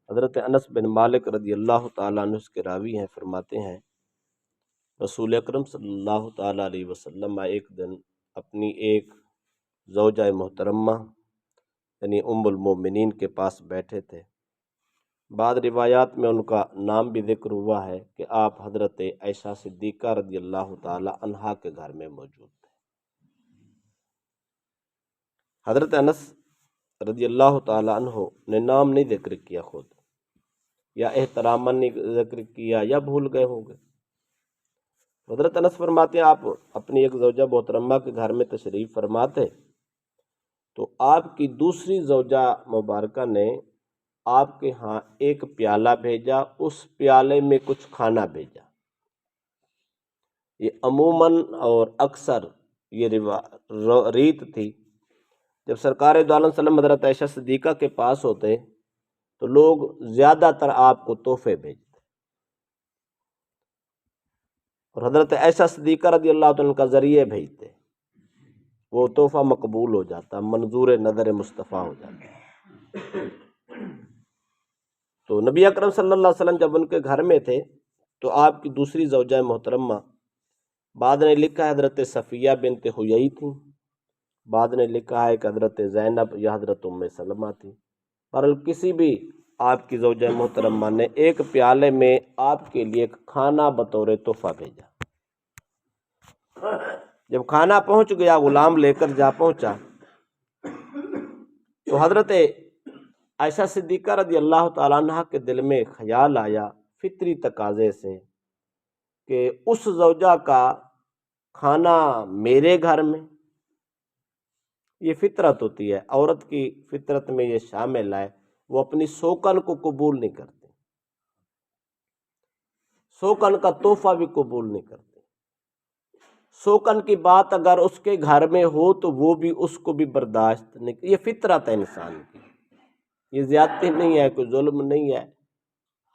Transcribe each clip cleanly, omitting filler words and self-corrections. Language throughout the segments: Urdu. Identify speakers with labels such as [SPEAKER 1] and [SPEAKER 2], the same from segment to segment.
[SPEAKER 1] حضرت انس بن مالک رضی اللہ تعالیٰ عنہ کے راوی ہیں، فرماتے ہیں رسول اکرم صلی اللہ تعالیٰ علیہ وسلم ایک دن اپنی ایک زوجہ محترمہ یعنی ام المومنین کے پاس بیٹھے تھے۔ بعض روایات میں ان کا نام بھی ذکر ہوا ہے کہ آپ حضرت عائشہ صدیقہ رضی اللہ تعالیٰ عنہا کے گھر میں موجود تھے۔ حضرت انس رضی اللہ تعالیٰ عنہ نے نام نہیں ذکر کیا خود، یا احتراماً نہیں ذکر کیا یا بھول گئے ہوں گے۔ حضرت انس فرماتے ہیں آپ اپنی ایک زوجہ محترمہ کے گھر میں تشریف فرماتے تو آپ کی دوسری زوجہ مبارکہ نے آپ کے ہاں ایک پیالہ بھیجا، اس پیالے میں کچھ کھانا بھیجا۔ یہ عموماً اور اکثر یہ ریت تھی، جب سرکار دو عالم وسلم حضرت عائشہ صدیقہ کے پاس ہوتے تو لوگ زیادہ تر آپ کو تحفے بھیجتے، اور حضرت عائشہ صدیقہ رضی اللہ عنہ کا ذریعے بھیجتے، وہ تحفہ مقبول ہو جاتا، منظور نظر مصطفیٰ ہو جاتا۔ تو نبی اکرم صلی اللہ علیہ وسلم جب ان کے گھر میں تھے تو آپ کی دوسری زوجہ محترمہ، بعد نے لکھا ہے حضرت صفیہ بنت حیی تھیں، بعد نے لکھا ہے کہ حضرت زینب یا حضرت ام سلمہ تھی، پر کسی بھی آپ کی زوجہ محترمہ نے ایک پیالے میں آپ کے لیے کھانا بطور تحفہ بھیجا۔ جب کھانا پہنچ گیا، غلام لے کر جا پہنچا تو حضرت عائشہ صدیقہ رضی اللہ تعالیٰ عنہ کے دل میں خیال آیا فطری تقاضے سے کہ اس زوجہ کا کھانا میرے گھر میں، یہ فطرت ہوتی ہے، عورت کی فطرت میں یہ شامل ہے، وہ اپنی سوکن کو قبول نہیں کرتی، سوکن کا تحفہ بھی قبول نہیں کرتی۔ سوکن کی بات اگر اس کے گھر میں ہو تو وہ بھی اس کو بھی برداشت نہیں، یہ فطرت ہے انسان کی، یہ زیادتی نہیں ہے، کوئی ظلم نہیں ہے،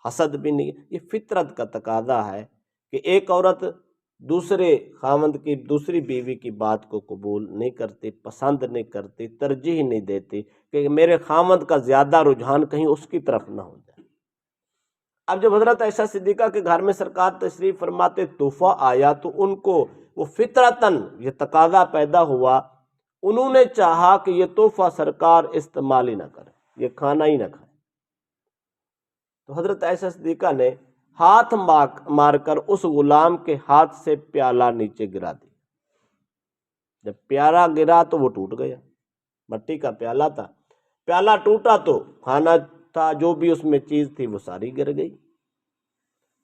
[SPEAKER 1] حسد بھی نہیں ہے، یہ فطرت کا تقاضا ہے کہ ایک عورت دوسرے خاوند کی، دوسری بیوی کی بات کو قبول نہیں کرتی، پسند نہیں کرتی، ترجیح نہیں دیتی کہ میرے خاوند کا زیادہ رجحان کہیں اس کی طرف نہ ہو جائے۔ اب جب حضرت عائشہ صدیقہ کے گھر میں سرکار تشریف فرماتے تحفہ آیا تو ان کو وہ فطرتاً یہ تقاضا پیدا ہوا، انہوں نے چاہا کہ یہ تحفہ سرکار استعمال ہی نہ کرے، یہ کھانا ہی نہ کھائے۔ تو حضرت عائشہ صدیقہ نے ہاتھ مار کر اس غلام کے ہاتھ سے پیالہ نیچے گرا دیا۔ جب پیالہ گرا تو وہ ٹوٹ گیا، مٹی کا پیالہ تھا، پیالہ ٹوٹا تو کھانا تھا، جو بھی اس میں چیز تھی وہ ساری گر گئی۔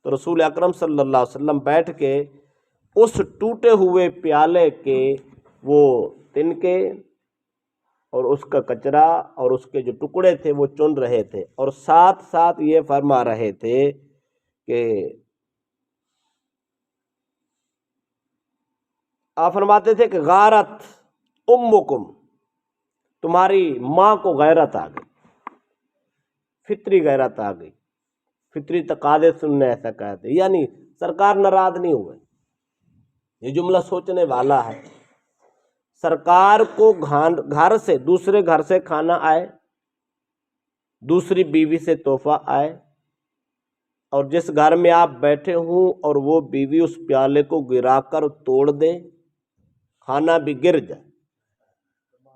[SPEAKER 1] تو رسول اکرم صلی اللہ علیہ وسلم بیٹھ کے اس ٹوٹے ہوئے پیالے کے وہ تنکے اور اس کا کچرا اور اس کے جو ٹکڑے تھے وہ چن رہے تھے، اور ساتھ ساتھ یہ فرما رہے تھے کہ آپ فرماتے تھے کہ غارت امکم، تمہاری ماں کو غیرت آ گئی، فطری غیرت آ گئی، فطری تقاضے سننے ایسا کہتے، یعنی سرکار ناراض نہیں ہوئے۔ یہ جملہ سوچنے والا ہے، سرکار کو گھر سے، دوسرے گھر سے کھانا آئے، دوسری بیوی سے تحفہ آئے، اور جس گھر میں آپ بیٹھے ہوں اور وہ بیوی اس پیالے کو گرا کر توڑ دے، کھانا بھی گر جائے،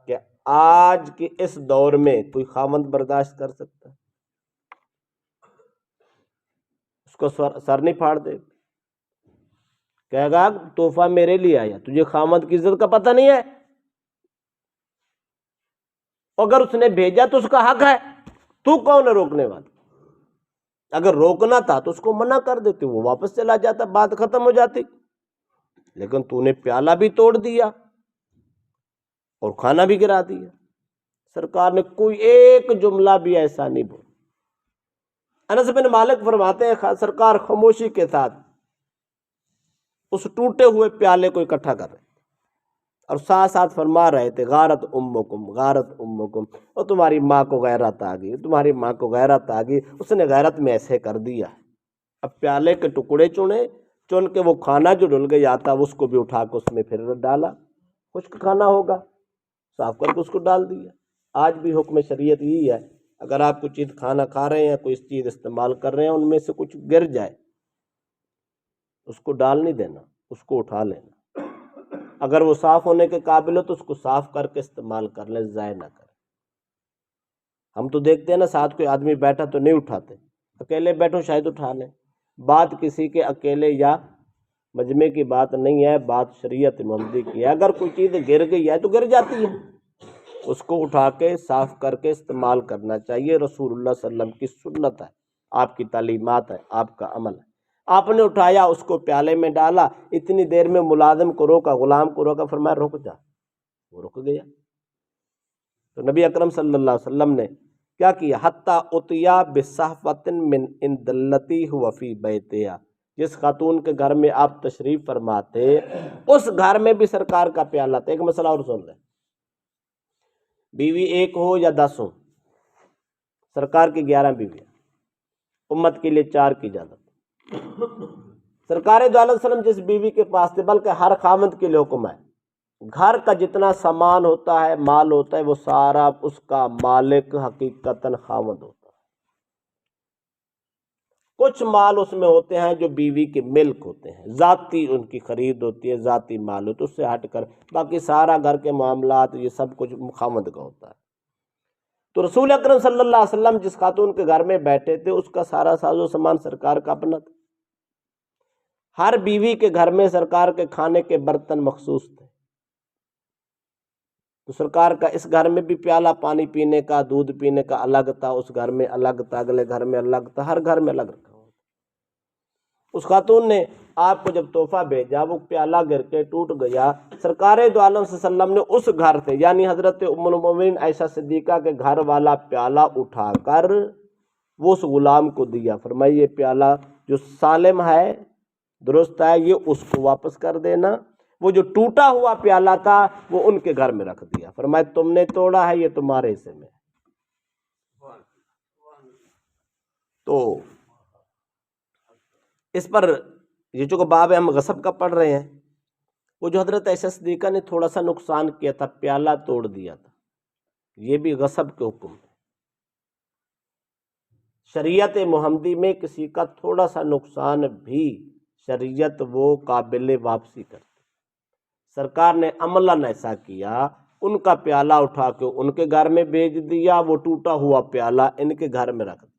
[SPEAKER 1] کہ آج کے اس دور میں کوئی خاوند برداشت کر سکتا ہے؟ اس کو سر نہیں پھاڑ دے، کہے گا تحفہ میرے لیے آیا، تجھے خاوند کی عزت کا پتہ نہیں ہے؟ اگر اس نے بھیجا تو اس کا حق ہے، تو کون ہے روکنے والا؟ اگر روکنا تھا تو اس کو منع کر دیتے، وہ واپس چلا جاتا، بات ختم ہو جاتی، لیکن تو نے پیالہ بھی توڑ دیا اور کھانا بھی گرا دیا۔ سرکار نے کوئی ایک جملہ بھی ایسا نہیں بولا۔ انس بن مالک فرماتے ہیں سرکار خاموشی کے ساتھ اس ٹوٹے ہوئے پیالے کو اکٹھا کر رہے اور ساتھ ساتھ فرما رہے تھے غارت امکم، غارت امکم، اور تمہاری ماں کو غیرت آ گئی، تمہاری ماں کو غیرت آ گئی، اس نے غیرت میں ایسے کر دیا۔ اب پیالے کے ٹکڑے چن کے وہ کھانا جو ڈل گیا تھا اس کو بھی اٹھا کے اس میں پھر ڈالا، خشک کھانا ہوگا، صاف کر کے اس کو ڈال دیا۔ آج بھی حکم شریعت یہی ہے، اگر آپ کوئی چیز کھانا کھا رہے ہیں یا کوئی چیز استعمال کر رہے ہیں، ان میں سے کچھ گر جائے، اس کو ڈال نہیں دینا، اس کو اٹھا لینا۔ اگر وہ صاف ہونے کے قابل ہو تو اس کو صاف کر کے استعمال کر لیں، ضائع نہ کریں۔ ہم تو دیکھتے ہیں نا، ساتھ کوئی آدمی بیٹھا تو نہیں اٹھاتے، اکیلے بیٹھو شاید اٹھا لیں۔ بات کسی کے اکیلے یا مجمع کی بات نہیں ہے، بات شریعت محمدی کی ہے۔ اگر کوئی چیز گر گئی ہے تو گر جاتی ہے، اس کو اٹھا کے صاف کر کے استعمال کرنا چاہیے۔ رسول اللہ صلی اللہ علیہ وسلم کی سنت ہے، آپ کی تعلیمات ہے، آپ کا عمل ہے۔ آپ نے اٹھایا، اس کو پیالے میں ڈالا، اتنی دیر میں ملازم کو روکا، غلام کو روکا، فرمایا رک جا، وہ رک گیا۔ تو نبی اکرم صلی اللہ علیہ وسلم نے کیا کیا؟ حتی اتیا بصحفۃ من عند التی هو فی بیتہا، جس خاتون کے گھر میں آپ تشریف فرماتے اس گھر میں بھی سرکار کا پیالہ تھا۔ ایک مسئلہ اور سن لیں، بیوی ایک ہو یا 10 ہو، سرکار کی 11 بیوی، امت کے لیے 4 کی اجازت۔ سرکار دو علیہ وسلم جس بیوی کے پاس تھے، بلکہ ہر خاوند کے لیے حکم ہے، گھر کا جتنا سامان ہوتا ہے، مال ہوتا ہے، وہ سارا اس کا مالک حقیقتاً خاوند ہوتا ہے۔ کچھ مال اس میں ہوتے ہیں جو بیوی کے ملک ہوتے ہیں، ذاتی ان کی خرید ہوتی ہے، ذاتی مال ہوتا ہے، اس سے ہٹ کر باقی سارا گھر کے معاملات یہ سب کچھ خاوند کا ہوتا ہے۔ تو رسول اکرم صلی اللہ علیہ وسلم جس خاتون کے گھر میں بیٹھے تھے، اس کا سارا ساز و سامان سرکار کا اپنا تھا۔ ہر بیوی کے گھر میں سرکار کے کھانے کے برتن مخصوص تھے، تو سرکار کا اس گھر میں بھی پیالہ پانی پینے کا، دودھ پینے کا الگ تھا، اس گھر میں الگ تھا، اگلے گھر میں الگ تھا، ہر گھر میں الگ رکھا ہوا تھا۔ اس خاتون نے آپ کو جب تحفہ بھیجا، وہ پیالہ گر کے ٹوٹ گیا، سرکار دو عالم صلی اللہ علیہ وسلم نے اس گھر سے، یعنی حضرت ام المومنین عائشہ صدیقہ کے گھر والا پیالہ اٹھا کر وہ اس غلام کو دیا، فرمایا یہ پیالہ جو سالم ہے، درست ہے، یہ اس کو واپس کر دینا۔ وہ جو ٹوٹا ہوا پیالہ تھا وہ ان کے گھر میں رکھ دیا، فرمایا تم نے توڑا ہے، یہ تمہارے حصے میں۔ تو اس پر یہ جو باب ہم غصب کا پڑھ رہے ہیں، وہ جو حضرت عائشہ صدیقہ نے تھوڑا سا نقصان کیا تھا، پیالہ توڑ دیا تھا، یہ بھی غصب کے حکم ہے۔ شریعت محمدی میں کسی کا تھوڑا سا نقصان بھی شریعت وہ قابل واپسی کرتی۔ سرکار نے عملاً ایسا کیا، ان کا پیالہ اٹھا کے ان کے گھر میں بھیج دیا، وہ ٹوٹا ہوا پیالہ ان کے گھر میں رکھ دیا۔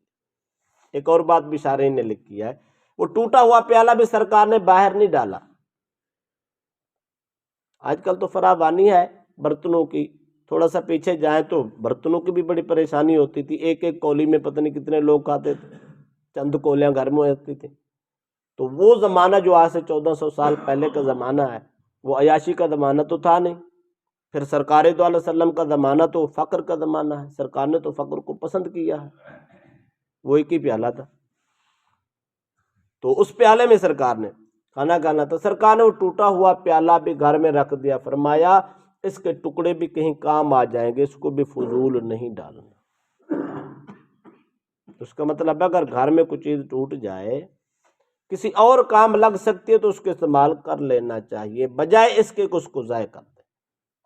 [SPEAKER 1] ایک اور بات بھی شارحین نے لکھی ہے، وہ ٹوٹا ہوا پیالہ بھی سرکار نے باہر نہیں ڈالا۔ آج کل تو فراوانی ہے برتنوں کی، تھوڑا سا پیچھے جائیں تو برتنوں کی بھی بڑی پریشانی ہوتی تھی، ایک ایک کولی میں پتہ نہیں کتنے لوگ کھاتے تھے، چند کولیاں گھر میں ہوتی تھیں۔ تو وہ زمانہ جو آج سے 1400 سال پہلے کا زمانہ ہے، وہ عیاشی کا زمانہ تو تھا نہیں۔ پھر سرکار دو علیہ وسلم کا زمانہ تو فقر کا زمانہ ہے، سرکار نے تو فقر کو پسند کیا ہے، وہ ایک ہی پیالہ تھا، تو اس پیالے میں سرکار نے کھانا کھانا تھا۔ سرکار نے وہ ٹوٹا ہوا پیالہ بھی گھر میں رکھ دیا، فرمایا اس کے ٹکڑے بھی کہیں کام آ جائیں گے، اس کو بھی فضول نہیں ڈالنا۔ اس کا مطلب ہے اگر گھر میں کوئی چیز ٹوٹ جائے، کسی اور کام لگ سکتی ہے تو اس کو استعمال کر لینا چاہیے، بجائے اس کے کہ اس کو ضائع کر دیں۔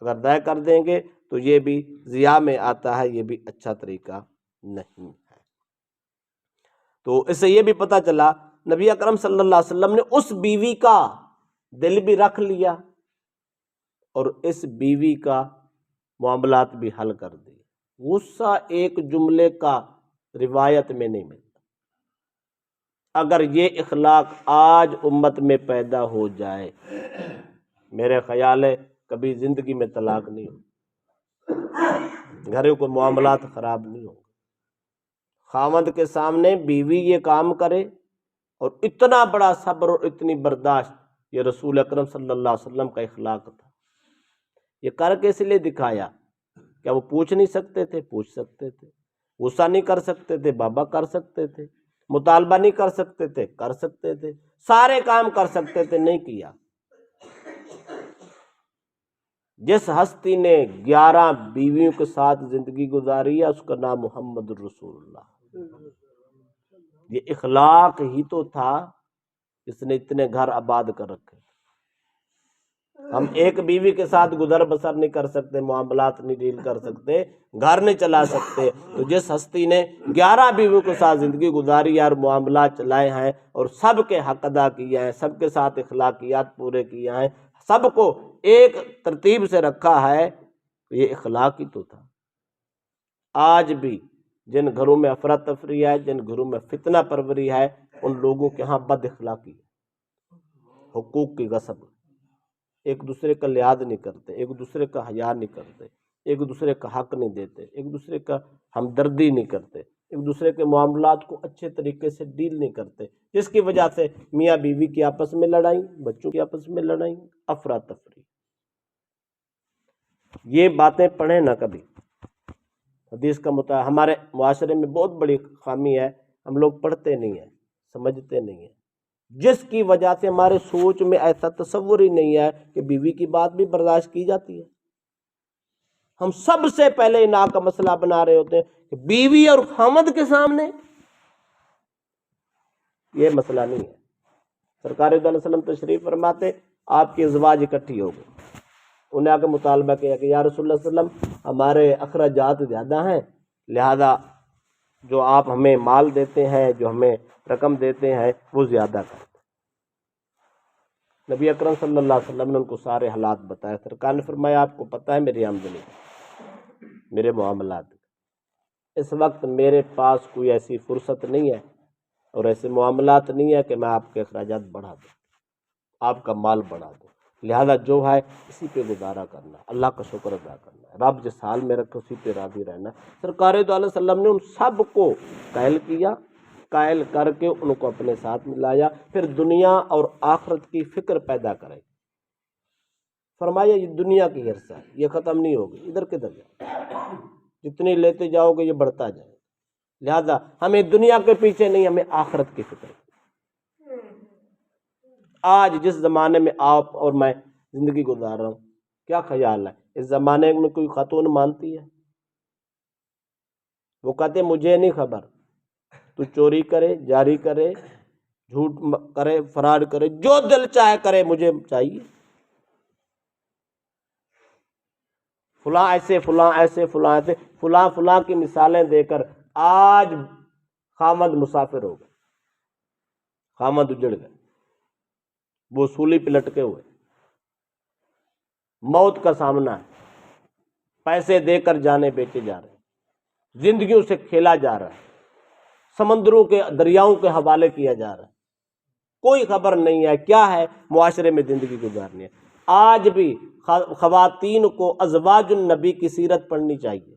[SPEAKER 1] اگر ضائع کر دیں گے تو یہ بھی ضیاء میں آتا ہے، یہ بھی اچھا طریقہ نہیں ہے۔ تو اس سے یہ بھی پتہ چلا نبی اکرم صلی اللہ علیہ وسلم نے اس بیوی کا دل بھی رکھ لیا اور اس بیوی کا معاملات بھی حل کر دیے۔ غصہ ایک جملے کا روایت میں نہیں ملتا۔ اگر یہ اخلاق آج امت میں پیدا ہو جائے، میرے خیال ہے کبھی زندگی میں طلاق نہیں ہوگی، گھروں کو معاملات خراب نہیں ہوں گے۔ خاوند کے سامنے بیوی یہ کام کرے، اور اتنا بڑا صبر اور اتنی برداشت، یہ رسول اکرم صلی اللہ علیہ وسلم کا اخلاق تھا۔ یہ کر کے اس لیے دکھایا، کیا وہ پوچھ نہیں سکتے تھے؟ پوچھ سکتے تھے۔ غصہ نہیں کر سکتے تھے؟ بابا کر سکتے تھے۔ مطالبہ نہیں کر سکتے تھے؟ کر سکتے تھے۔ سارے کام کر سکتے تھے، نہیں کیا۔ جس ہستی نے 11 بیویوں کے ساتھ زندگی گزاری ہے، اس کا نام محمد الرسول اللہ۔ یہ اخلاق ہی تو تھا، اس نے اتنے گھر آباد کر رکھے۔ ہم ایک بیوی کے ساتھ گزر بسر نہیں کر سکتے، معاملات نہیں ڈیل کر سکتے، گھر نہیں چلا سکتے، تو جس ہستی نے 11 بیویوں کے ساتھ زندگی گزاری ہے اور معاملات چلائے ہیں اور سب کے حق ادا کیے ہیں، سب کے ساتھ اخلاقیات پورے کیے ہیں، سب کو ایک ترتیب سے رکھا ہے، یہ اخلاق ہی تو تھا۔ آج بھی جن گھروں میں افراتفری ہے، جن گھروں میں فتنہ پروری ہے، ان لوگوں کے ہاں بد اخلاقی ہے، حقوق کی غصب، ایک دوسرے کا لحاظ نہیں کرتے، ایک دوسرے کا حیا نہیں کرتے، ایک دوسرے کا حق نہیں دیتے، ایک دوسرے کا ہمدردی نہیں کرتے، ایک دوسرے کے معاملات کو اچھے طریقے سے ڈیل نہیں کرتے، جس کی وجہ سے میاں بیوی کی آپس میں لڑائی، بچوں کی آپس میں لڑائی، افراتفری۔ یہ باتیں پڑھیں نہ کبھی، حدیث کا مطالعہ۔ ہمارے معاشرے میں بہت بڑی خامی ہے، ہم لوگ پڑھتے نہیں ہیں، سمجھتے نہیں ہیں، جس کی وجہ سے ہمارے سوچ میں ایسا تصور ہی نہیں ہے کہ بیوی کی بات بھی برداشت کی جاتی ہے۔ ہم سب سے پہلے اناء کا مسئلہ بنا رہے ہوتے ہیں کہ بیوی اور خامد کے سامنے، یہ مسئلہ نہیں ہے۔ سرکار صلی اللہ علیہ وسلم تشریف فرماتے، آپ کی ازواج اکٹھی ہو گئی، انہیں آ کے مطالبہ کیا کہ یا رسول اللہ صلی اللہ علیہ وسلم، ہمارے اخراجات زیادہ ہیں، لہذا جو آپ ہمیں مال دیتے ہیں، جو ہمیں رقم دیتے ہیں، وہ زیادہ کرتے۔ نبی اکرم صلی اللہ علیہ وسلم نے ان کو سارے حالات بتائے۔ سرکار نے فرمایا آپ کو پتہ ہے میری آمدنی، میرے معاملات، اس وقت میرے پاس کوئی ایسی فرصت نہیں ہے اور ایسے معاملات نہیں ہے کہ میں آپ کے اخراجات بڑھا دوں، آپ کا مال بڑھا دوں، لہذا جو ہے اسی پہ گزارا کرنا، اللہ کا شکر ادا کرنا ہے، رب جس حال میں رکھے اسی پہ راضی رہنا۔ سرکار دو علیہ وسلم نے ان سب کو قائل کیا، قائل کر کے ان کو اپنے ساتھ ملایا، پھر دنیا اور آخرت کی فکر پیدا کرے۔ فرمایا یہ دنیا کی حرص ہے، یہ ختم نہیں ہوگی، ادھر کدھر جائے، جتنی لیتے جاؤ گے یہ بڑھتا جائے، لہذا ہمیں دنیا کے پیچھے نہیں، ہمیں آخرت کی فکر۔ آج جس زمانے میں آپ اور میں زندگی گزار رہا ہوں، کیا خیال ہے اس زمانے میں کوئی خاتون مانتی ہے؟ وہ کہتے مجھے نہیں خبر، تو چوری کرے، جاری کرے، جھوٹ کرے، فراڈ کرے، جو دل چاہے کرے، مجھے چاہیے۔ فلاں ایسے، فلاں ایسے، فلاں ایسے، فلاں فلاں کی مثالیں دے کر آج خامد مسافر ہو گئے، خامد اجڑ گئے، وہ سولی پہ لٹکے ہوئے، موت کا سامنا ہے، پیسے دے کر جانے بیچے جا رہے ہیں، زندگیوں سے کھیلا جا رہا ہے، سمندروں کے دریاؤں کے حوالے کیا جا رہا ہے، کوئی خبر نہیں ہے کیا ہے معاشرے میں زندگی گزارنی ہے۔ آج بھی خواتین کو ازواج النبی کی سیرت پڑھنی چاہیے،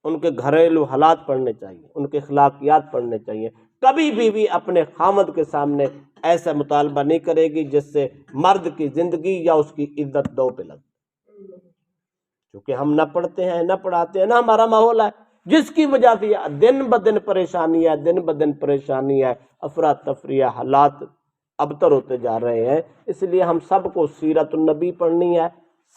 [SPEAKER 1] ان کے گھریلو حالات پڑھنے چاہیے، ان کے اخلاقیات پڑھنے چاہیے۔ کبھی بھی اپنے خامد کے سامنے ایسا مطالبہ نہیں کرے گی جس سے مرد کی زندگی یا اس کی عزت دو پہ لگ، کیونکہ ہم نہ پڑھتے ہیں، نہ پڑھاتے ہیں، نہ ہمارا ماحول ہے، جس کی وجہ سے دن بدن پریشانی ہے، دن بدن پریشانی ہے، افراتفری، حالات ابتر ہوتے جا رہے ہیں۔ اس لیے ہم سب کو سیرت النبی پڑھنی ہے،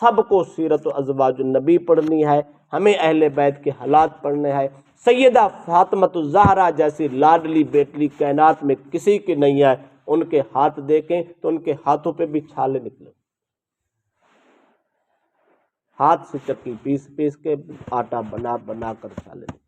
[SPEAKER 1] سب کو سیرت ازواج النبی پڑھنی ہے، ہمیں اہل بیت کے حالات پڑھنے ہیں۔ سیدہ فاطمۃ الزہرا جیسی لاڈلی بیٹی کائنات میں کسی کی نہیں ہے، ان کے ہاتھ دیکھیں تو ان کے ہاتھوں پہ بھی چھالے نکلے، ہاتھ سے چکی پیس پیس کے آٹا بنا بنا کر چھالے نکلے۔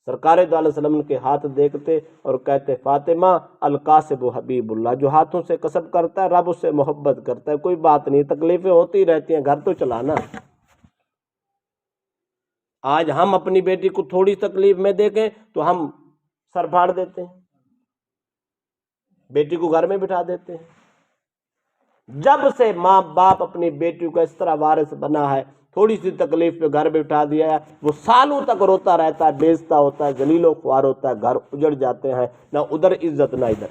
[SPEAKER 1] سرکار دو علیہ وسلم کے ہاتھ دیکھتے اور کہتے فاطمہ القاسب حبیب اللہ، جو ہاتھوں سے کسب کرتا ہے رب اس سے محبت کرتا ہے، کوئی بات نہیں، تکلیفیں ہوتی رہتی ہیں، گھر تو چلانا۔ آج ہم اپنی بیٹی کو تھوڑی تکلیف میں دیکھیں تو ہم سر پھاڑ دیتے ہیں، بیٹی کو گھر میں بٹھا دیتے ہیں۔ جب سے ماں باپ اپنی بیٹی کو اس طرح وارث بنا ہے، تھوڑی سی تکلیف پہ گھر بٹھا دیا ہے، وہ سالوں تک روتا رہتا ہے، بیچتا ہوتا ہے، ذلیل و خوار ہوتا ہے، گھر اجڑ جاتے ہیں، نہ ادھر عزت نہ ادھر۔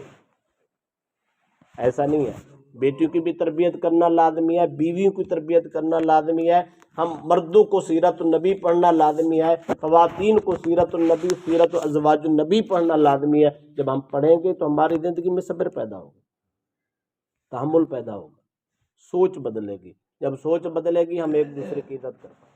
[SPEAKER 1] ایسا نہیں ہے، بیٹیوں کی بھی تربیت کرنا لازمی ہے، بیویوں کی تربیت کرنا لازمی ہے، ہم مردوں کو سیرت النبی پڑھنا لازمی ہے، خواتین کو سیرت النبی، سیرت ازواج النبی پڑھنا لازمی ہے۔ جب ہم پڑھیں گے تو ہماری زندگی میں صبر پیدا ہوگا، تحمل پیدا ہوگا، سوچ بدلے گی، جب سوچ بدلے گی ہم ایک دوسرے کی عزت کر پائیں گے۔